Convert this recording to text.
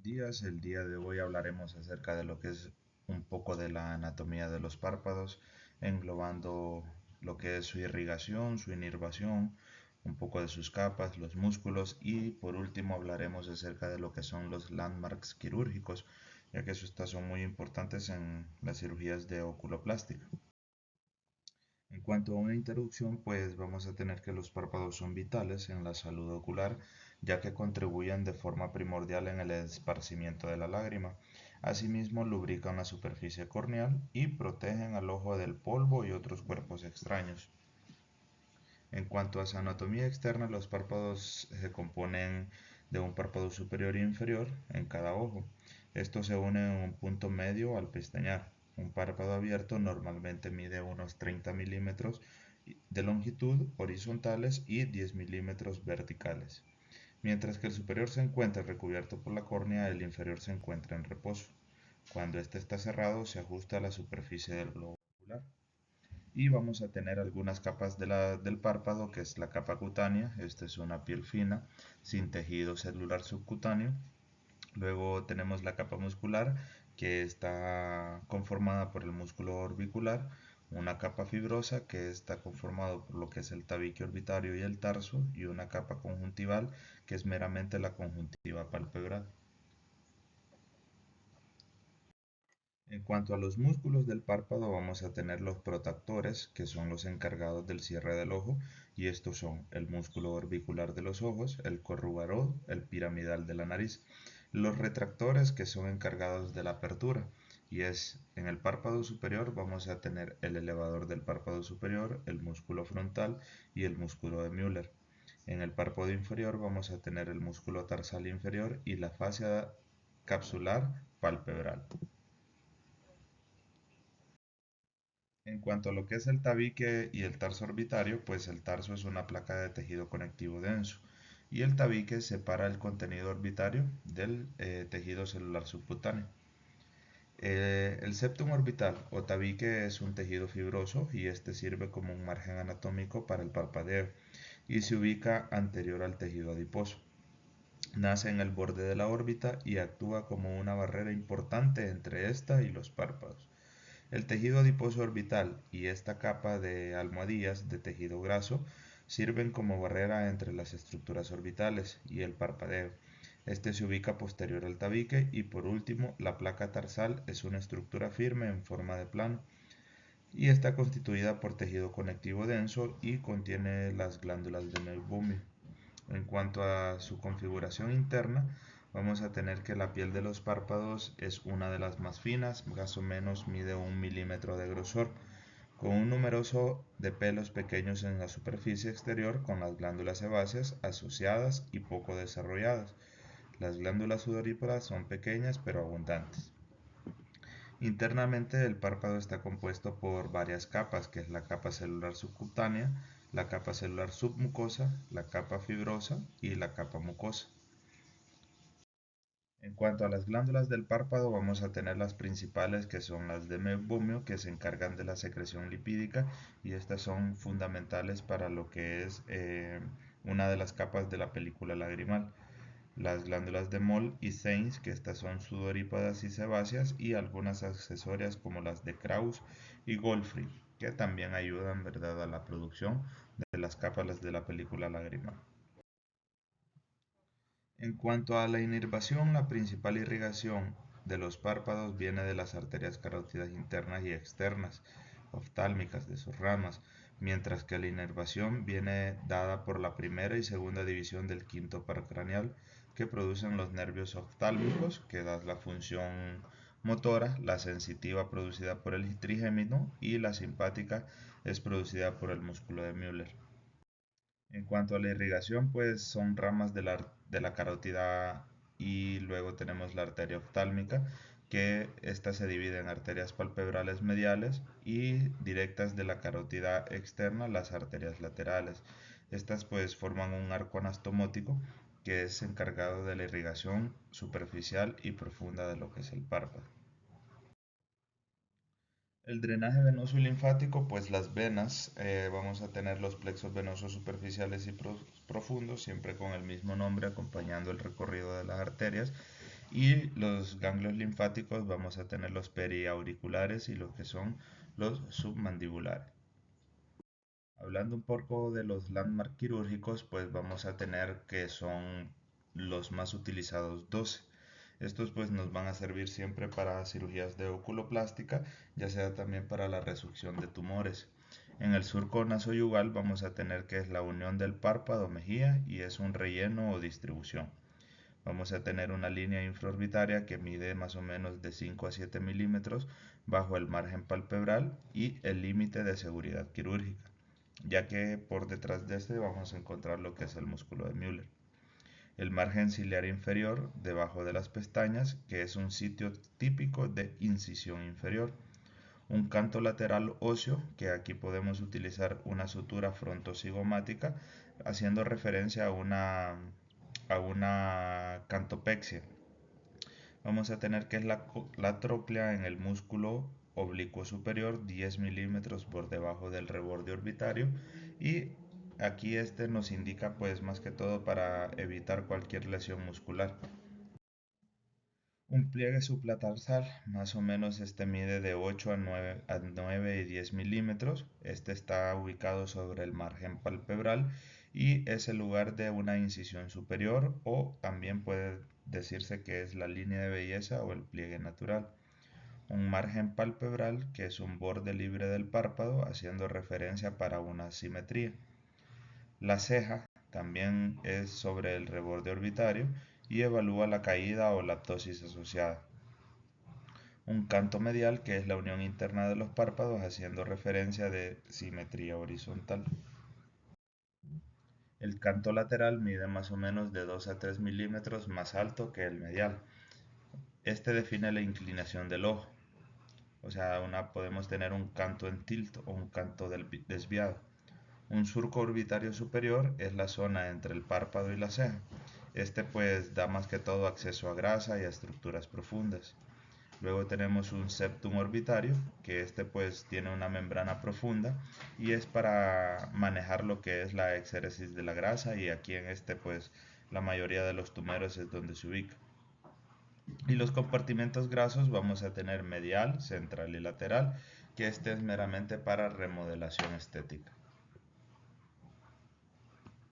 Buenos días, el día de hoy hablaremos acerca de lo que es un poco de la anatomía de los párpados, englobando lo que es su irrigación, su inervación, un poco de sus capas, los músculos y por último hablaremos acerca de lo que son los landmarks quirúrgicos, ya que estos son muy importantes en las cirugías de oculoplástica. En cuanto a una introducción, pues vamos a tener que los párpados son vitales en la salud ocular, ya que contribuyen de forma primordial en el esparcimiento de la lágrima. Asimismo, lubrican la superficie corneal y protegen al ojo del polvo y otros cuerpos extraños. En cuanto a su anatomía externa, los párpados se componen de un párpado superior e inferior en cada ojo. Estos se unen en un punto medio al pestañear. Un párpado abierto normalmente mide unos 30 milímetros de longitud horizontales y 10 milímetros verticales. Mientras que el superior se encuentra recubierto por la córnea, el inferior se encuentra en reposo. Cuando éste está cerrado, se ajusta a la superficie del globo ocular y vamos a tener algunas capas del párpado, que es la capa cutánea. Esta es una piel fina sin tejido celular subcutáneo. Luego tenemos la capa muscular, que está conformada por el músculo orbicular, una capa fibrosa que está conformado por lo que es el tabique orbitario y el tarso, y una capa conjuntival que es meramente la conjuntiva palpebral. En cuanto a los músculos del párpado, vamos a tener los protractores, que son los encargados del cierre del ojo, y estos son el músculo orbicular de los ojos, el corrugador, el piramidal de la nariz. Los retractores, que son encargados de la apertura, y es en el párpado superior vamos a tener el elevador del párpado superior, el músculo frontal y el músculo de Müller. En el párpado inferior vamos a tener el músculo tarsal inferior y la fascia capsular palpebral. En cuanto a lo que es el tabique y el tarso orbitario, pues el tarso es una placa de tejido conectivo denso y el tabique separa el contenido orbitario del tejido celular subcutáneo. El septum orbital o tabique es un tejido fibroso y este sirve como un margen anatómico para el parpadeo y se ubica anterior al tejido adiposo. Nace en el borde de la órbita y actúa como una barrera importante entre esta y los párpados. El tejido adiposo orbital y esta capa de almohadillas de tejido graso sirven como barrera entre las estructuras orbitales y el parpadeo. Este se ubica posterior al tabique y por último la placa tarsal es una estructura firme en forma de plano y está constituida por tejido conectivo denso y contiene las glándulas de Neubumio. En cuanto a su configuración interna, vamos a tener que la piel de los párpados es una de las más finas, más o menos mide 1 milímetro de grosor, con un numeroso de pelos pequeños en la superficie exterior con las glándulas sebáceas asociadas y poco desarrolladas. Las glándulas sudoríparas son pequeñas pero abundantes. Internamente el párpado está compuesto por varias capas, que es la capa celular subcutánea, la capa celular submucosa, la capa fibrosa y la capa mucosa. En cuanto a las glándulas del párpado, vamos a tener las principales, que son las de mebomio, que se encargan de la secreción lipídica y estas son fundamentales para lo que es una de las capas de la película lagrimal. Las glándulas de Moll y Saynes, que estas son sudorípadas y sebáceas, y algunas accesorias como las de Krauss y Goldfried, que también ayudan, ¿verdad?, a la producción de las capas de la película lagrimal. En cuanto a la inervación, la principal irrigación de los párpados viene de las arterias carótidas internas y externas, oftálmicas de sus ramas, mientras que la inervación viene dada por la primera y segunda división del quinto par craneal, que producen los nervios oftálmicos, que dan la función motora, la sensitiva producida por el trigémino y la simpática es producida por el músculo de Müller. En cuanto a la irrigación, pues son ramas de la carótida y luego tenemos la arteria oftálmica, que esta se divide en arterias palpebrales mediales y directas de la carótida externa, las arterias laterales. Estas pues forman un arco anastomótico que es encargado de la irrigación superficial y profunda de lo que es el párpado. El drenaje venoso y linfático, pues las venas, vamos a tener los plexos venosos superficiales y profundos, siempre con el mismo nombre, acompañando el recorrido de las arterias. Y los ganglios linfáticos vamos a tener los periauriculares y los que son los submandibulares. Hablando un poco de los landmark quirúrgicos, pues vamos a tener que son los más utilizados 12. Estos pues nos van a servir siempre para cirugías de oculoplástica, ya sea también para la resección de tumores. En el surco nasoyugal vamos a tener que es la unión del párpado mejilla y es un relleno o distribución. Vamos a tener una línea infraorbitaria que mide más o menos de 5 a 7 milímetros bajo el margen palpebral y el límite de seguridad quirúrgica, ya que por detrás de este vamos a encontrar lo que es el músculo de Müller. El margen ciliar inferior debajo de las pestañas, que es un sitio típico de incisión inferior. Un canto lateral óseo, que aquí podemos utilizar una sutura frontocigomática, haciendo referencia a una cantopexia. Vamos a tener que es la tróclea en el músculo oblicuo superior 10 milímetros por debajo del reborde orbitario, y aquí este nos indica pues más que todo para evitar cualquier lesión muscular. Un pliegue suplatarsal, más o menos este mide de 8 a 9 y 10 milímetros. Este está ubicado sobre el margen palpebral y es el lugar de una incisión superior, o también puede decirse que es la línea de belleza o el pliegue natural. Un margen palpebral, que es un borde libre del párpado, haciendo referencia para una simetría. La ceja también es sobre el reborde orbitario y evalúa la caída o la ptosis asociada. Un canto medial, que es la unión interna de los párpados, haciendo referencia de simetría horizontal. El canto lateral mide más o menos de 2 a 3 milímetros más alto que el medial. Este define la inclinación del ojo. O sea, podemos tener un canto en tilt o un canto desviado. Un surco orbitario superior es la zona entre el párpado y la ceja. Este pues da más que todo acceso a grasa y a estructuras profundas. Luego tenemos un septum orbitario, que este pues tiene una membrana profunda y es para manejar lo que es la exéresis de la grasa, y aquí en este pues la mayoría de los tumores es donde se ubica. Y los compartimentos grasos vamos a tener medial, central y lateral, que este es meramente para remodelación estética.